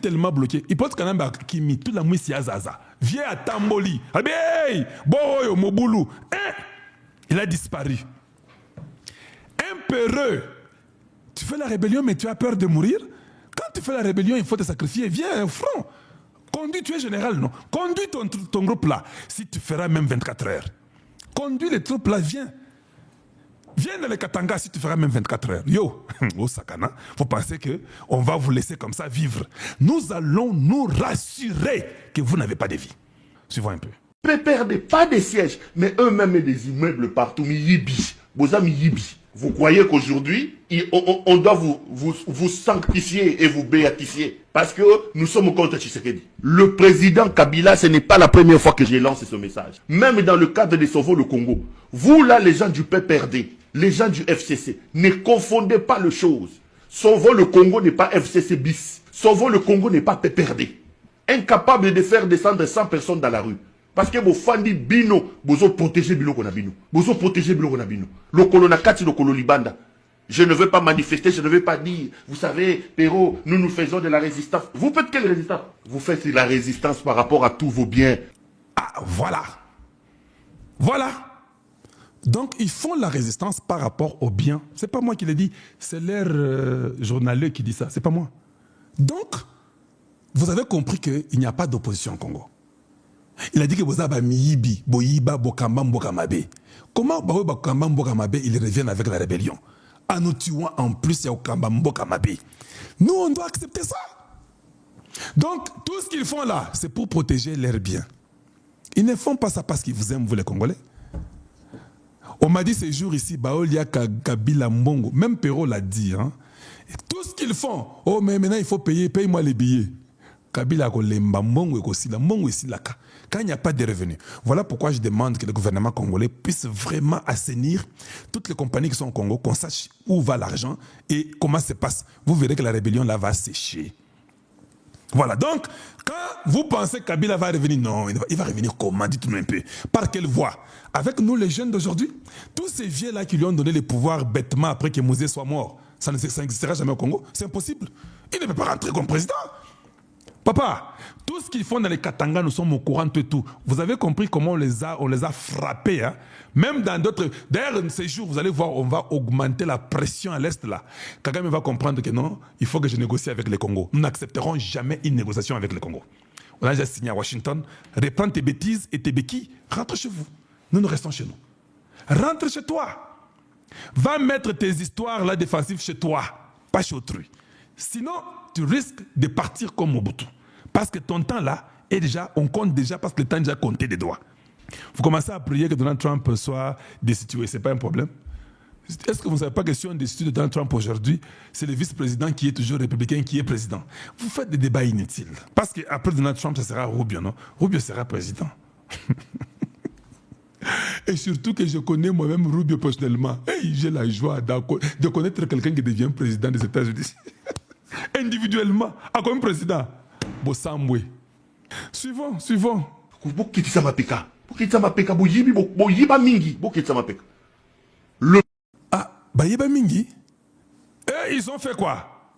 tellement bloqué. Il pense qu'on a Kimi, toute la mousse Zaza. Viens à Tamboli. Hey, Boroyo, Moboulou. Il a disparu. Impéreux. Tu fais la rébellion, mais tu as peur de mourir. Quand tu fais la rébellion, il faut te sacrifier. Viens, un front. Conduis, tu es général, non? Conduis ton groupe là. Si tu feras même 24 heures. Conduis les troupes là, viens. Viens dans les Katanga si tu feras même 24 heures. Yo, au Sakana, faut penser qu'on va vous laisser comme ça vivre. Nous allons nous rassurer que vous n'avez pas de vie. Suivons un peu. PPRD, pas des sièges, mais eux-mêmes des immeubles partout. Miyibi, vos amis Yibi. Vous croyez qu'aujourd'hui, on doit vous sanctifier et vous béatifier parce que nous sommes contre Tshisekedi. Le président Kabila, ce n'est pas la première fois que j'ai lancé ce message. Même dans le cadre de Sauvons le Congo. Vous là, les gens du PPRD, les gens du FCC, ne confondez pas les choses. Sauvons le Congo n'est pas FCC bis. Sauvons le Congo n'est pas PPRD. Incapable de faire descendre 100 personnes dans la rue. Parce que vos fans disent bino, vous protégez bilo qu'on a bino. Vous protégez bilo qu'on a bino. Le colon kati, le colon libanda. Je ne veux pas manifester, je ne veux pas dire, vous savez, Perrault, nous faisons de la résistance. Vous faites quelle résistance? Vous faites de la résistance par rapport à tous vos biens. Ah, voilà. Voilà. Donc, ils font la résistance par rapport aux biens. C'est pas moi qui l'ai dit, c'est leur journalier qui dit ça, c'est pas moi. Donc, vous avez compris qu'il n'y a pas d'opposition au Congo. Il a dit que vous avez Miyibi, Boyiba, Bokamba, Mbokamabe. Comment Bokamba, Mbokamabe, ils reviennent avec la rébellion? En nous tuant en plus, il y a Okamba, Mbokamabe. Nous, on doit accepter ça. Donc, tout ce qu'ils font là, c'est pour protéger leurs biens. Ils ne font pas ça parce qu'ils vous aiment, vous les Congolais. On m'a dit ces jours ici, Baolia Kabila Mbongo, même Perrault l'a dit. Hein. Tout ce qu'ils font, oh mais maintenant il faut payer, paye-moi les billets. Kabila Kolemba Mbongo et Kosila, Mbongo et Silaka. Quand il n'y a pas de revenus. Voilà pourquoi je demande que le gouvernement congolais puisse vraiment assainir toutes les compagnies qui sont au Congo, qu'on sache où va l'argent et comment ça se passe. Vous verrez que la rébellion là va sécher. Voilà, donc, quand vous pensez que Kabila va revenir, non, il va revenir comment? Dites-nous un peu. Par quelle voie? Avec nous, les jeunes d'aujourd'hui, tous ces vieux-là qui lui ont donné le pouvoir bêtement après que Mouzé soit mort, ça n'existera jamais au Congo. C'est impossible. Il ne peut pas rentrer comme président. Papa, tout ce qu'ils font dans les Katanga, nous sommes au courant de tout. Vous avez compris comment on les a frappés. Hein? Même dans d'autres... D'ailleurs, ces jours, vous allez voir, on va augmenter la pression à l'Est là. Kagame va comprendre que non, il faut que je négocie avec les Congo. Nous n'accepterons jamais une négociation avec les Congo. On a déjà signé à Washington. Reprends tes bêtises et tes béquilles. Rentre chez vous. Nous restons chez nous. Rentre chez toi. Va mettre tes histoires là défensives chez toi, pas chez autrui. Sinon, tu risques de partir comme Mobutu. Parce que ton temps là est déjà, on compte déjà parce que le temps est déjà compté des doigts. Vous commencez à prier que Donald Trump soit destitué, ce n'est pas un problème. Est-ce que vous ne savez pas que si on destitue Donald Trump aujourd'hui, c'est le vice-président qui est toujours républicain qui est président? Vous faites des débats inutiles. Parce qu'après Donald Trump, ça sera Rubio, non? Rubio sera président. Et surtout que je connais moi-même Rubio personnellement. Hey, j'ai la joie de connaître quelqu'un qui devient président des États-Unis. Individuellement, à comme président. Bossambwe. Suivons. Ah, Bayiba Mingi? Eh, ils ont fait quoi?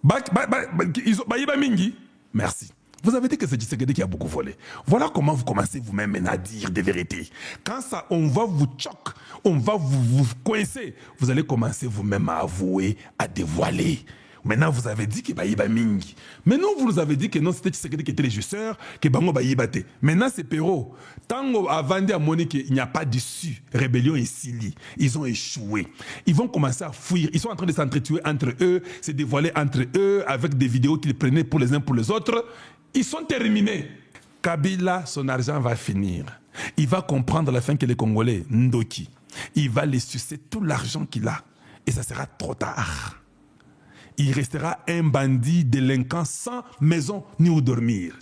Bayiba Mingi? Merci. Vous avez dit que c'est Tshisekedi qui a beaucoup volé. Voilà comment vous commencez vous-même à dire des vérités. Quand ça, on va vous choquer, on va vous coincer, vous allez commencer vous-même à avouer, à dévoiler. Maintenant, vous avez dit que Bayiba Mingi. Maintenant, vous nous avez dit que non, c'était Tshisekedi qui était le régisseur, que Bango Bayiba te. Maintenant, c'est Perrault. Tant avant de Monique, il n'y a pas d'issue. Rébellion et Sili. Ils ont échoué. Ils vont commencer à fuir. Ils sont en train de s'entretuer entre eux, se dévoiler entre eux, avec des vidéos qu'ils prenaient pour les uns pour les autres. Ils sont terminés. Kabila, son argent va finir. Il va comprendre à la fin que les Congolais, Ndoki, il va les sucer tout l'argent qu'il a. Et ça sera trop tard. Il restera un bandit délinquant sans maison ni où dormir.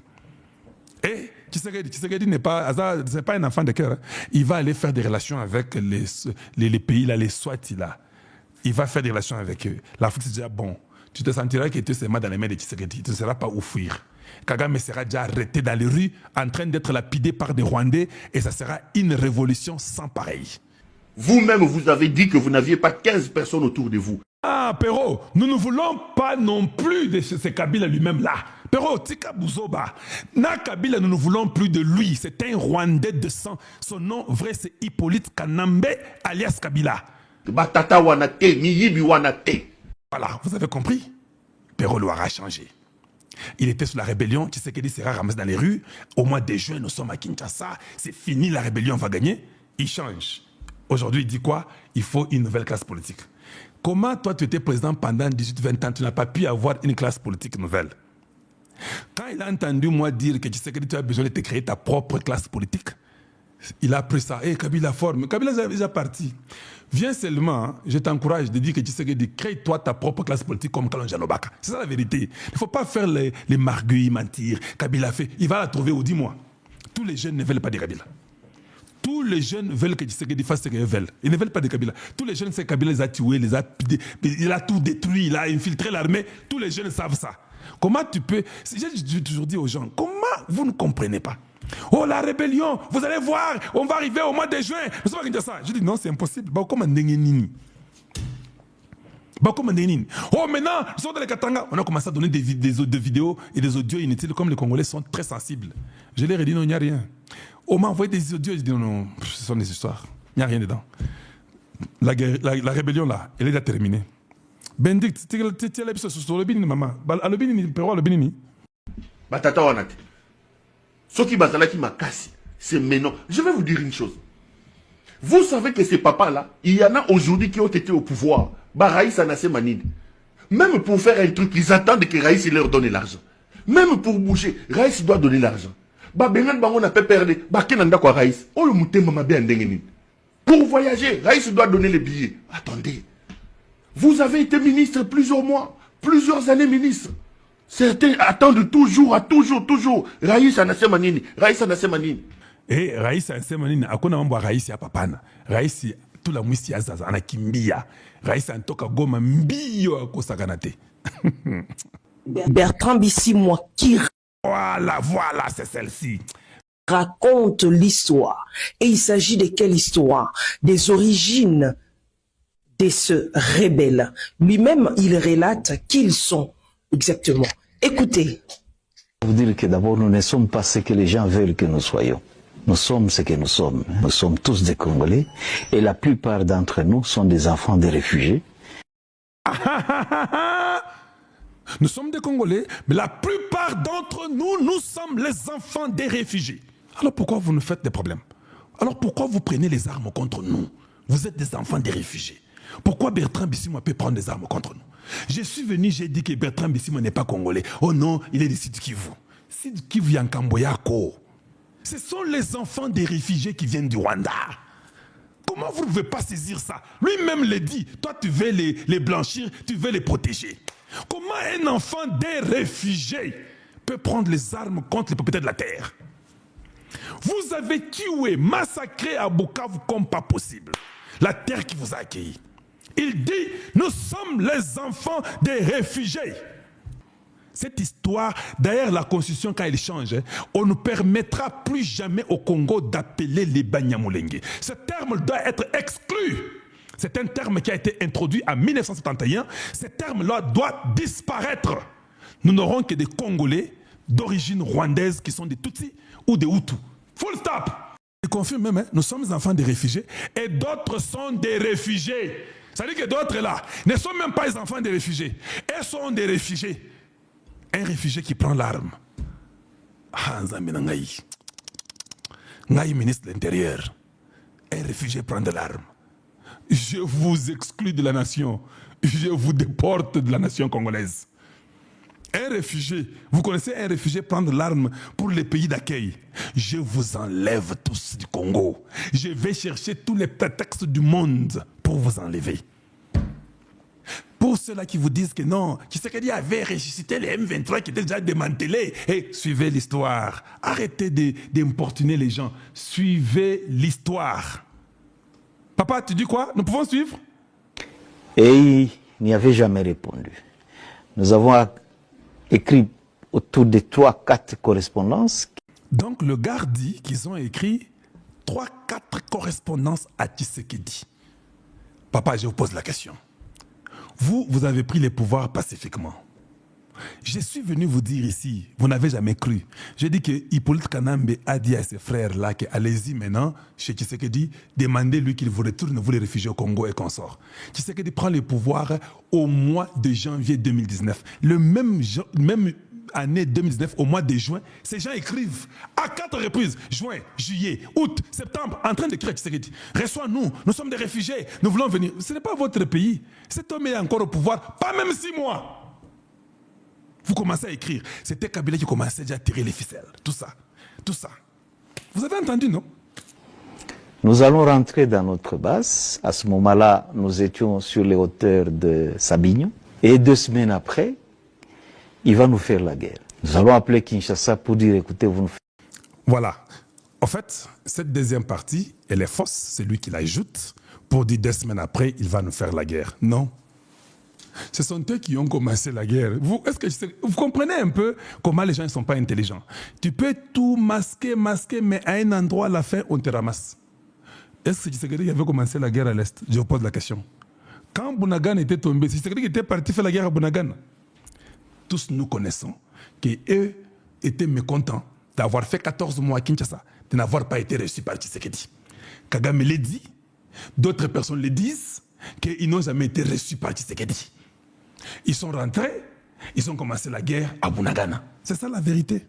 Et Tshisekedi n'est pas un enfant de cœur. Hein. Il va aller faire des relations avec les pays, là, les Swati. Là. Il va faire des relations avec eux. L'Afrique, c'est déjà bon. Tu te sentiras que tu es seulement dans les mains de Tshisekedi. Tu ne seras pas où fuir. Kagame sera déjà arrêté dans les rues, en train d'être lapidé par des Rwandais, et ça sera une révolution sans pareil. Vous-même, vous avez dit que vous n'aviez pas 15 personnes autour de vous. Ah, Perrault, nous ne voulons pas non plus de ce Kabila lui-même là. Pero Tika Bouzoba, na Kabila, nous ne voulons plus de lui. C'est un Rwandais de sang. Son nom vrai, c'est Hippolyte Kanambe, alias Kabila. Batata wanate, miyibi wanate. Voilà, vous avez compris? Pero Loire a changé. Il était sous la rébellion. Tshisekedi sera ramassé dans les rues. Au mois de juin, nous sommes à Kinshasa. C'est fini, la rébellion va gagner. Il change. Aujourd'hui, il dit quoi? Il faut une nouvelle classe politique. Comment toi, tu étais président pendant 18-20 ans, tu n'as pas pu avoir une classe politique nouvelle? Quand il a entendu moi dire que tu as besoin de te créer ta propre classe politique, il a pris ça. Kabila forme. Kabila est déjà parti. Viens seulement, hein, je t'encourage de dire que Tshisekedi, crée-toi ta propre classe politique comme Kalonji Anobaka. C'est ça la vérité. Il ne faut pas faire les marguilles, mentir. Kabila fait. Il va la trouver où? Dis-moi. Tous les jeunes ne veulent pas de Kabila. Tous les jeunes veulent que Tshisekedi fasse ce qu'ils veulent. Ils ne veulent pas de Kabila. Tous les jeunes, c'est Kabila les a tués, il a tout détruit, il a infiltré l'armée. Tous les jeunes savent ça. Comment tu peux... J'ai toujours dit aux gens, comment vous ne comprenez pas? Oh, la rébellion, vous allez voir, on va arriver au mois de juin. Je dis non, c'est impossible. Oh, maintenant, nous sommes dans les Katanga. On a commencé à donner des vidéos et des audios inutiles, comme les Congolais sont très sensibles. Je leur ai dit non, il n'y a rien. On m'a envoyé des audios, je dis non, ce sont des histoires. Il n'y a rien dedans. La rébellion là, elle est déjà terminée. Benedict, tu es là sur le bini, maman. Le bini, le bini. Batata wanate. Ce qui bazala qui m'a cassé, c'est maintenant. Je vais vous dire une chose. Vous savez que ces papas-là, il y en a aujourd'hui qui ont été au pouvoir. Raïs Anassé Manine. Même pour faire un truc, ils attendent que Raïs leur donne l'argent. Même pour bouger, Raïs doit donner l'argent. Bengan Bango n'a pas perdu. Kenanda quoi Raïs. Oh, le mouté m'a bien dengenin. Pour voyager, Raïs doit donner les billets. Attendez. Vous avez été ministre plusieurs mois, plusieurs années ministre. Certains attendent toujours. Raïs Anassé Manine. Raïs Anassé Manine. Et Raïs Anassé Manine, akona mambo Raïs ya papana. Raïs tout la mwisi ya zaza anakimbia. Raïs antoka goma mbio akosakanate. Bertrand Bisimwa qui Voilà, c'est celle-ci. raconte l'histoire. Et il s'agit de quelle histoire? Des origines de ce rebelle. Lui-même, il relate qui ils sont exactement. Écoutez. Vous dire que d'abord, nous ne sommes pas ce que les gens veulent que nous soyons. Nous sommes ce que nous sommes. Nous sommes tous des Congolais. Et la plupart d'entre nous sont des enfants des réfugiés. Nous sommes des Congolais, mais la plupart d'entre nous, nous sommes les enfants des réfugiés. Alors pourquoi vous nous faites des problèmes? Alors pourquoi vous prenez les armes contre nous? Vous êtes des enfants des réfugiés. Pourquoi Bertrand Bisimwa peut prendre des armes contre nous? Je suis venu, j'ai dit que Bertrand Bisimwa n'est pas Congolais. Oh non, il est de Sud Kivu. Sud Kivu Yankamboyako. Ce sont les enfants des réfugiés qui viennent du Rwanda. Comment vous ne pouvez pas saisir ça? Lui-même le dit. Toi, tu veux les blanchir, tu veux les protéger. Comment un enfant des réfugiés peut prendre les armes contre les propriétaires de la terre? Vous avez tué, massacré à Bukavu comme pas possible. La terre qui vous a accueilli. Il dit, nous sommes les enfants des réfugiés. Cette histoire, d'ailleurs la constitution quand elle change, on ne permettra plus jamais au Congo d'appeler les Banyamulenge. Ce terme doit être exclu. C'est un terme qui a été introduit en 1971. Ce terme-là doit disparaître. Nous n'aurons que des Congolais d'origine rwandaise qui sont des Tutsis ou des Hutus. Full stop. Je confirme même, nous sommes les enfants des réfugiés et d'autres sont des réfugiés. Ça veut dire que d'autres là ne sont même pas les enfants des réfugiés. Ils sont des réfugiés. Un réfugié qui prend l'arme. Ah, Nzambi Ngai ministre de l'Intérieur. Un réfugié prend de l'arme. Je vous exclus de la nation. Je vous déporte de la nation congolaise. Un réfugié, vous connaissez un réfugié prendre l'arme pour les pays d'accueil. Je vous enlève tous du Congo. Je vais chercher tous les prétextes du monde pour vous enlever. Pour ceux-là qui vous disent que non, Tshisekedi avait ressuscité les M23 qui étaient déjà démantelés. Suivez l'histoire. Arrêtez d'importuner les gens. Suivez l'histoire. Papa, tu dis quoi? Nous pouvons suivre? Et il n'y avait jamais répondu. Nous avons écrit autour de 3-4 correspondances. Donc le gars dit qu'ils ont écrit 3-4 correspondances à Tshisekedi. Papa, je vous pose la question. Vous avez pris les pouvoirs pacifiquement. Je suis venu vous dire ici, vous n'avez jamais cru. J'ai dit que Hippolyte Kanambe a dit à ses frères-là que allez-y maintenant, chez Tshisekedi, demandez-lui qu'il vous retourne, vous les réfugiés au Congo et consorts. Tshisekedi prend le pouvoir au mois de janvier 2019. Le même année 2019, au mois de juin, ces gens écrivent à 4 reprises, juin, juillet, août, septembre, en train d'écrire à Tshisekedi. Reçois-nous, nous sommes des réfugiés, nous voulons venir. Ce n'est pas votre pays. Cet homme est encore au pouvoir, pas même 6 mois. Vous commencez à écrire. C'était Kabila qui commençait déjà à tirer les ficelles. Tout ça. Tout ça. Vous avez entendu, non? Nous allons rentrer dans notre base. À ce moment-là, nous étions sur les hauteurs de Sabignon. Et 2 semaines après, il va nous faire la guerre. Nous allons appeler Kinshasa pour dire, écoutez, vous nous faites... Voilà. En fait, cette deuxième partie, elle est fausse. C'est lui qui l'ajoute pour dire 2 semaines après, il va nous faire la guerre. Non. Ce sont eux qui ont commencé la guerre. Vous comprenez un peu comment les gens ne sont pas intelligents. Tu peux tout masquer, mais à un endroit, à la fin, on te ramasse. Est-ce que Tshisekedi avait commencé la guerre à l'Est? Je vous pose la question. Quand Bunagana était tombé, Tshisekedi était parti faire la guerre à Bunagana. Tous nous connaissons qu'eux étaient mécontents d'avoir fait 14 mois à Kinshasa, de n'avoir pas été reçus par Tshisekedi. Kagame l'a dit, d'autres personnes le disent, qu'ils n'ont jamais été reçus par Tshisekedi. Ils sont rentrés, ils ont commencé la guerre à Bunagana. C'est ça la vérité.